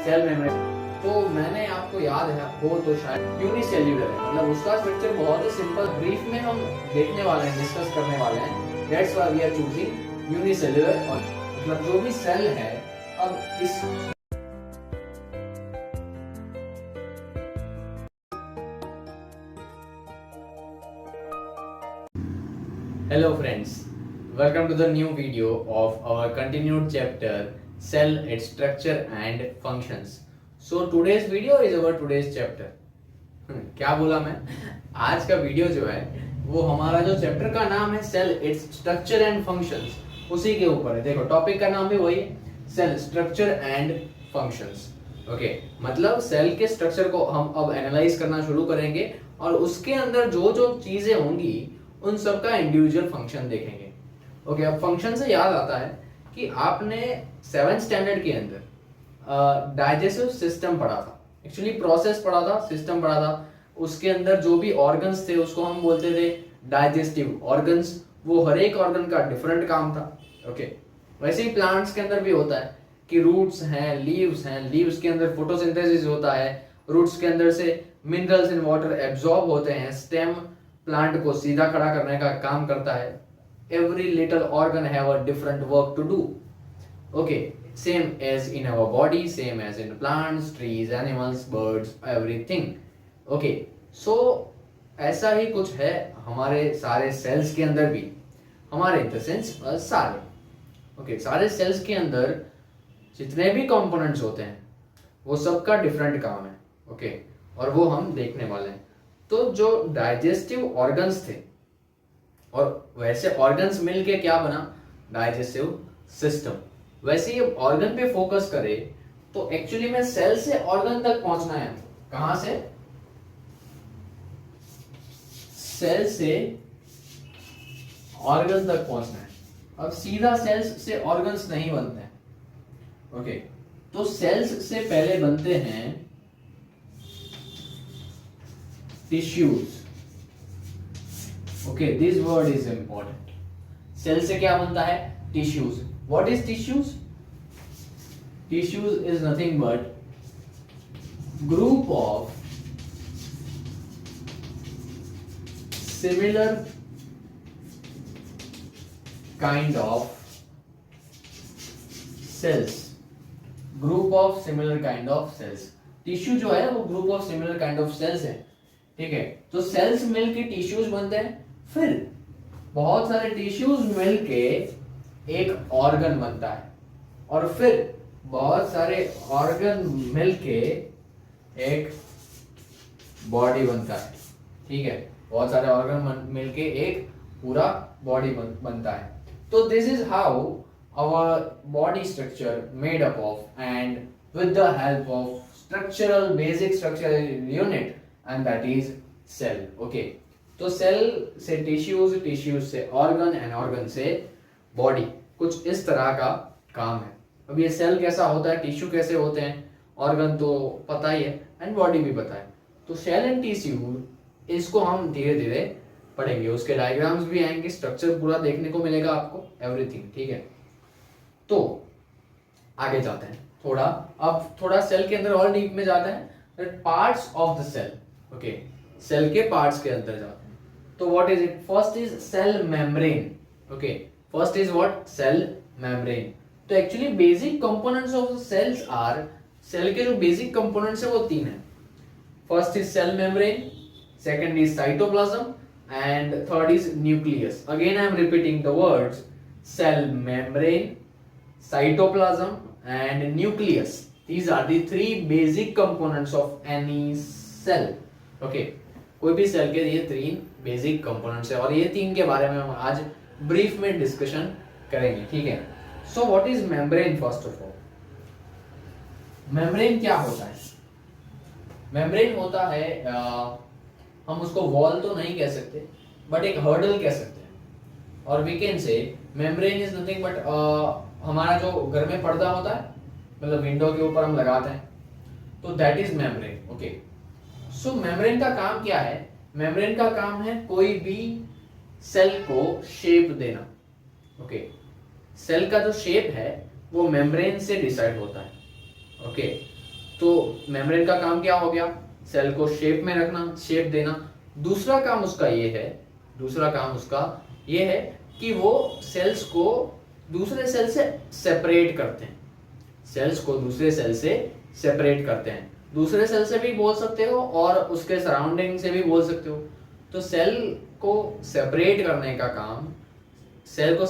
Cell membrane. तो मैंने आपको याद है हो तो शायद यूनिसेल्यूलर है, मतलब उसका स्ट्रक्चर बहुत ही सिंपल, ब्रीफ में हम देखने वाले हैं, डिस्कस करने वाले हैं। That's why we are choosing unicellular, और मतलब जो भी सेल है अब इस Hello friends, welcome to the new video of our continued chapter Cell, its structure and functions. So today's video is our today's chapter. क्या बोला मैं? आज का वीडियो जो है वो हमारा जो चैप्टर का नाम है cell, its structure and functions, उसी के ऊपर है। देखो टॉपिक का नाम भी वही है, cell structure and functions. Okay, मतलब सेल के स्ट्रक्चर को हम अब एनालाइज करना शुरू करेंगे और उसके अंदर जो जो चीजें होंगी उन सब का इंडिविजुअल फंक्शन देखेंगे। ओके, अब फंक्शन से याद आता है कि आपने 7th स्टैंडर्ड के अंदर डाइजेस्टिव सिस्टम पढ़ा था, एक्चुअली प्रोसेस पढ़ा था, सिस्टम पढ़ा था। उसके अंदर जो भी ऑर्गन्स थे उसको हम बोलते थे डाइजेस्टिव ऑर्गन्स। वो हर एक ऑर्गन का डिफरेंट काम था। ओके, वैसे ही प्लांट्स के अंदर भी होता है कि रूट्स हैं, लीव्स के अंदर फोटोसिंथेसिस होता है, रूट्स के अंदर से मिनरल्स एंड वाटर एब्जॉर्ब होते हैं, स्टेम प्लांट को सीधा खड़ा करने का काम करता है। Every little organ have a different work to do. Okay, same as in our body, same as in plants, trees, animals, birds, everything. Okay, so ऐसा ही कुछ है हमारे सारे सेल्स के अंदर भी, हमारे इन द सेंस सारे। ओके, सारे सेल्स के अंदर जितने भी कंपोनेंट्स होते हैं वो सबका डिफरेंट काम है। ओके, और वो हम देखने वाले हैं। तो जो डाइजेस्टिव ऑर्गन्स थे, और वैसे ऑर्गन्स मिलके क्या बना, डाइजेस्टिव सिस्टम। वैसे ही ऑर्गन पे फोकस करें तो एक्चुअली में सेल से ऑर्गन तक पहुंचना है। कहां से? सेल से ऑर्गन तक पहुंचना है। अब सीधा सेल्स से ऑर्गन्स नहीं बनते हैं। ओके, तो सेल्स से पहले बनते हैं tissues. Okay, this word is important. Cell से क्या बनता है? Tissues. What is tissues? Tissues is nothing but group of similar kind of cells. Group of similar kind of cells. Tissue जो है वो group of similar kind of cells है। ठीक है, तो सेल्स मिलके टिश्यूज बनते हैं, फिर बहुत सारे टिश्यूज मिलके एक ऑर्गन बनता है, और फिर बहुत सारे ऑर्गन मिलके एक बॉडी बनता है। ठीक है, बहुत सारे ऑर्गन मिलके एक पूरा बॉडी बनता है। तो this is how our body structure made up of, and with the help of structural basic structural unit, and that is cell. Okay, तो सेल से टिश्यूज, टिश्यूज से ऑर्गन, एंड ऑर्गन से बॉडी। कुछ इस तरह का काम है। अब ये सेल कैसा होता है, टिश्यू कैसे होते हैं, ऑर्गन तो पता ही है, एंड बॉडी भी पता है। तो सेल एंड टिश्यू, इसको हम धीरे धीरे पढ़ेंगे, उसके डायग्राम्स भी आएंगे, स्ट्रक्चर पूरा देखने को मिलेगा आपको, एवरीथिंग। ठीक है, तो आगे जाते हैं थोड़ा, अब थोड़ा सेल के अंदर और डीप में जाते हैं। Parts of the cell. Okay, cell के पार्ट्स के अंदर जाते हैं। तो what is it? First is cell membrane. Okay, first is what? Cell membrane. तो actually basic components of cells are, cell के जो बेसिक कंपोनेंट्स है वो 3 है। First is cell membrane, second is cytoplasm, and third is nucleus. Again I am repeating the words, cell membrane, cytoplasm and nucleus. These are the 3 basic components of any cell. Okay, कोई भी cell के ये 3 basic components है, और ये 3 के बारे में हम आज ब्रीफ में डिस्कशन करेंगे। ठीक है, so what is membrane? First of all, membrane क्या होता है? मेम्ब्रेन होता है हम उसको वॉल तो नहीं कह सकते, बट एक हर्डल कह सकते हैं, और we can say membrane is nothing but हमारा जो घर में पर्दा होता है, मतलब विंडो के ऊपर हम लगाते हैं, तो that is membrane. Okay, so membrane का काम क्या है? मेम्ब्रेन का काम है कोई भी सेल को शेप देना। ओके, सेल का जो शेप है वो मेम्ब्रेन से डिसाइड होता है। ओके, तो मेम्ब्रेन का काम क्या हो गया, सेल को शेप में रखना, शेप देना। दूसरा काम उसका ये है कि वो सेल्स को दूसरे सेल से सेपरेट करते हैं, दूसरे सेल से भी बोल सकते हो और उसके सराउंडिंग से भी बोल सकते हो। तो सेल को सेपरेट करने का काम, मतलब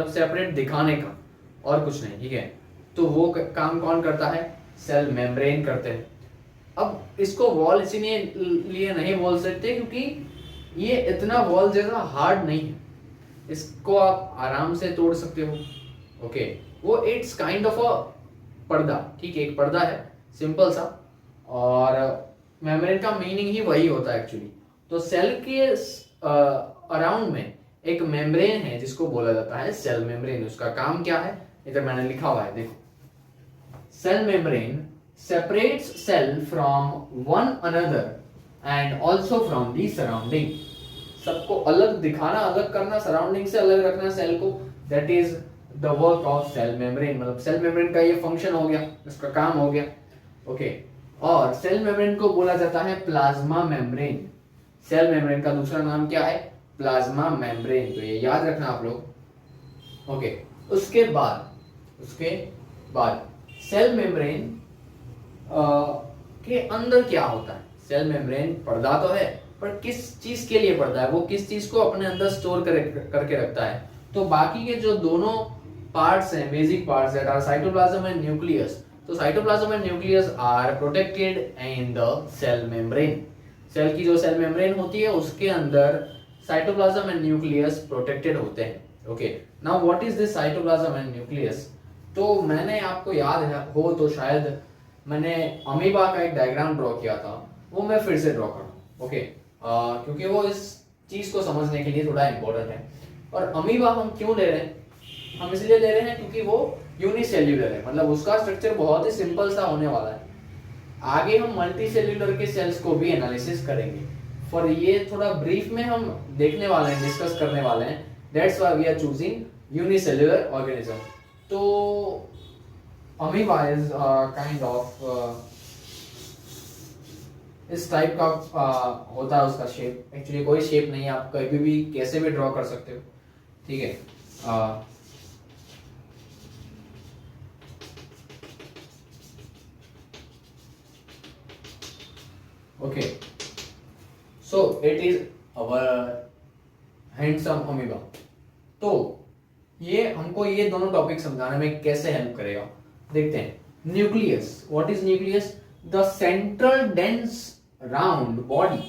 सेपरेट दिखाने का, और कुछ नहीं, ठीक है। तो वो काम कौन करता है, सेल मेम्ब्रेन करते हैं। अब इसको वॉल इसीलिए नहीं बोल सकते क्योंकि ये इतना वॉल जैसा हार्ड नहीं है, इसको आप आराम से तोड़ सकते हो। ओके, वो इट्स काइंड ऑफ अ पर्दा, ठीक है, एक पर्दा है सिंपल सा, और मेम्ब्रेन का मीनिंग ही वही होता है एक्चुअली। तो सेल के अराउंड में एक मेम्ब्रेन है जिसको बोला जाता है सेल मेम्ब्रेन। उसका काम क्या है, इधर मैंने लिखा हुआ है, देखो। Cell membrane separates cell from one another and also from the surrounding। सबको अलग दिखाना, अलग करना, सराउंडिंग से अलग रखना सेल को, that is the work of cell membrane. मतलब सेल मेम्ब्रेन का ये फंक्शन हो गया, इसका काम हो गया। ओके, और सेल मेम्ब्रेन को बोला जाता है प्लाज्मा मेम्ब्रेन। सेल मेम्ब्रेन का दूसरा नाम क्या है, प्लाज्मा मेम्ब्रेन। तो ये याद रखना आप लोग। ओके, उसके बाद सेल मेम्ब्रेन के अंदर क्या होता है। सेल मेम्ब्रेन पर्दा तो है, पर किस चीज के लिए पर्दा है, वो किस चीज को अपने अंदर स्टोर करके रखता है। तो बाकी के जो दोनों पार्ट्स हैं, basic parts that are cytoplasm and nucleus, तो cytoplasm and nucleus are protected in the cell membrane. Cell की जो सेल मेम्ब्रेन होती है उसके अंदर साइटोप्लाज्म एंड न्यूक्लियस प्रोटेक्टेड होते हैं। Okay, now what is this cytoplasm and nucleus. तो मैंने आपको याद हो तो शायद मैंने अमीबा का एक डायग्राम ड्रॉ किया था, वो मैं फिर से ड्रॉ कर रहा हूँ। ओके, क्योंकि वो इस चीज को समझने के लिए थोड़ा इंपॉर्टेंट है। और अमीबा हम क्यों ले रहे हैं, हम इसलिए ले रहे हैं क्योंकि वो यूनिसेल्यूलर है, मतलब उसका स्ट्रक्चर बहुत ही सिंपल सा होने वाला है। आगे हम मल्टी सेल्यूलर के सेल्स को भी एनालिसिस करेंगे, फॉर ये थोड़ा ब्रीफ में हम देखने वाले हैं, डिस्कस करने वाले हैं। That's why we are choosing unicellular organism. तो अमीबा इज काइंड ऑफ इस टाइप का होता है उसका शेप। एक्चुअली कोई शेप नहीं है, आप कभी भी कैसे भी ड्रॉ कर सकते हो, ठीक है। Okay, so it is our handsome amoeba. तो ये हमको ये दोनों टॉपिक समझाने में कैसे हेल्प करेगा, देखते हैं। Nucleus, what is nucleus, the central dense round body,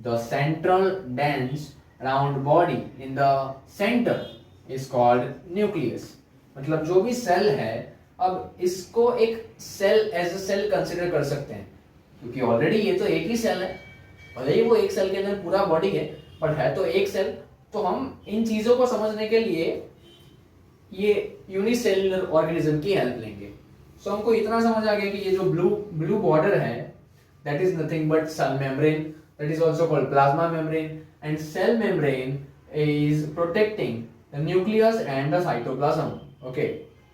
the central dense round body in the center is called nucleus. मतलब जो भी सेल है, अब इसको एक cell as a cell consider कर सकते हैं, क्योंकि ऑलरेडी ये तो एक ही सेल है, भले ही वो एक सेल के अंदर पूरा बॉडी है, बट है तो एक सेल। तो हम इन चीजों को समझने के लिए ये यूनिसेल्युलर ऑर्गेनिज्म की हेल्प लेंगे। सो हमको इतना समझ आ गया कि ये जो ब्लू बॉर्डर है, that is nothing but cell membrane, that is also called plasma membrane, and cell membrane is protecting the nucleus and the cytoplasm. Okay,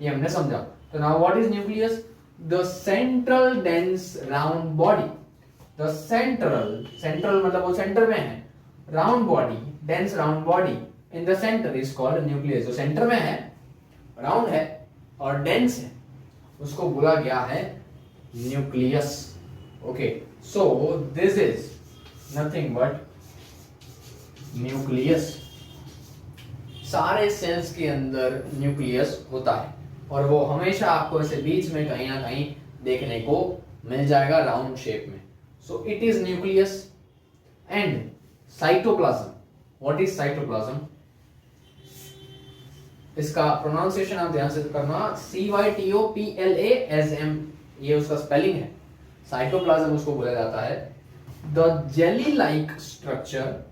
ये हमने समझा। तो now what is nucleus, the central dense round body, the central मतलब वो center में है, round body, dense round body in the center is called nucleus. जो center में है, राउंड है और डेंस है, उसको बोला गया है nucleus. Okay, so this is nothing but nucleus. सारे सेल्स के अंदर न्यूक्लियस होता है, और वो हमेशा आपको ऐसे बीच में कहीं ना कहीं देखने को मिल जाएगा राउंड शेप में। So it is nucleus. And cytoplasm, what is cytoplasm, इसका प्रोनाउंसिएशन आप ध्यान से करना, CYTOPLASM, ये उसका स्पेलिंग है। साइटोप्लाज्म उसको बोला जाता है द जेली लाइक स्ट्रक्चर,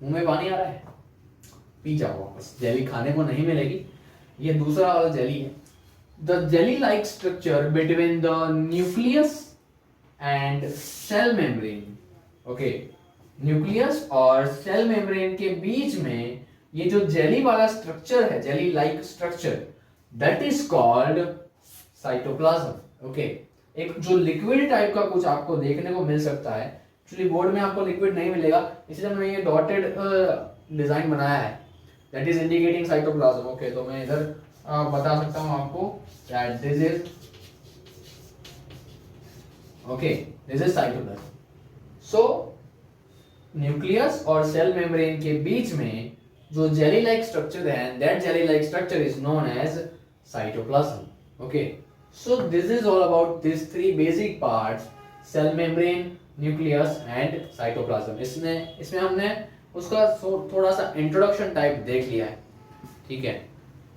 मुंह में पानी आ रहा है, पी जाओ वापस, जेली खाने को नहीं मिलेगी, ये दूसरा वाला जेली है। The jelly like structure between the nucleus and cell membrane. Okay, nucleus और सेल मेम्ब्रेन के बीच में ये जो जेली वाला स्ट्रक्चर है, jelly like structure, that is called cytoplasm. Okay, एक जो लिक्विड टाइप का कुछ आपको देखने को मिल सकता है, एक्चुअली बोर्ड में आपको लिक्विड नहीं मिलेगा, इसलिए मैंने ये डॉटेड डिजाइन बनाया है, that is indicating cytoplasm. Okay, तो मैं इधर बता सकता हूं आपको that this is cytoplasm. So nucleus और सेल मेम्ब्रेन के बीच में जो जेली लाइक स्ट्रक्चर है, that jelly like structure is known as cytoplasm. Okay, so this is all about these three basic parts: cell membrane, nucleus and cytoplasm। इसमें हमने उसका थोड़ा सा इंट्रोडक्शन टाइप देख लिया है, ठीक है।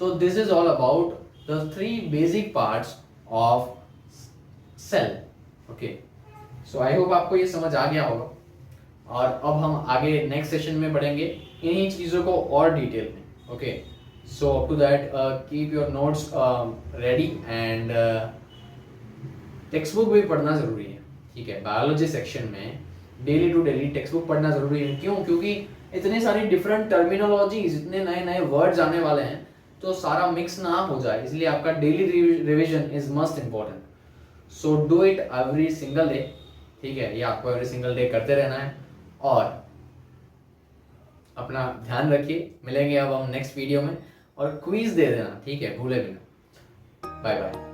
तो this is all about the three basic parts of cell. Okay, so I hope आपको ये समझ आ गया होगा, और अब हम आगे नेक्स्ट सेशन में बढ़ेंगे इन्हीं चीज़ों को और डिटेल में। Okay, so up to that keep your notes ready and text book भी पढ़ना ज़रूरी है, ठीक है। बायोलॉजी सेक्शन में daily to daily text book पढ़ना ज़रूरी है। क्यों? क्योंकि इतने सारी डिफरेंट टर्मिनोलॉजीज, इतने नए नए वर्ड्स आने वाले हैं, तो सारा मिक्स ना हो जाए, इसलिए आपका daily revision is must important. So do it every single day, ठीक है। ये आपको एवरी सिंगल डे करते रहना है, और अपना ध्यान रखिए। मिलेंगे अब हम नेक्स्ट वीडियो में, और क्विज दे देना, ठीक है, भूले बिना। Bye bye.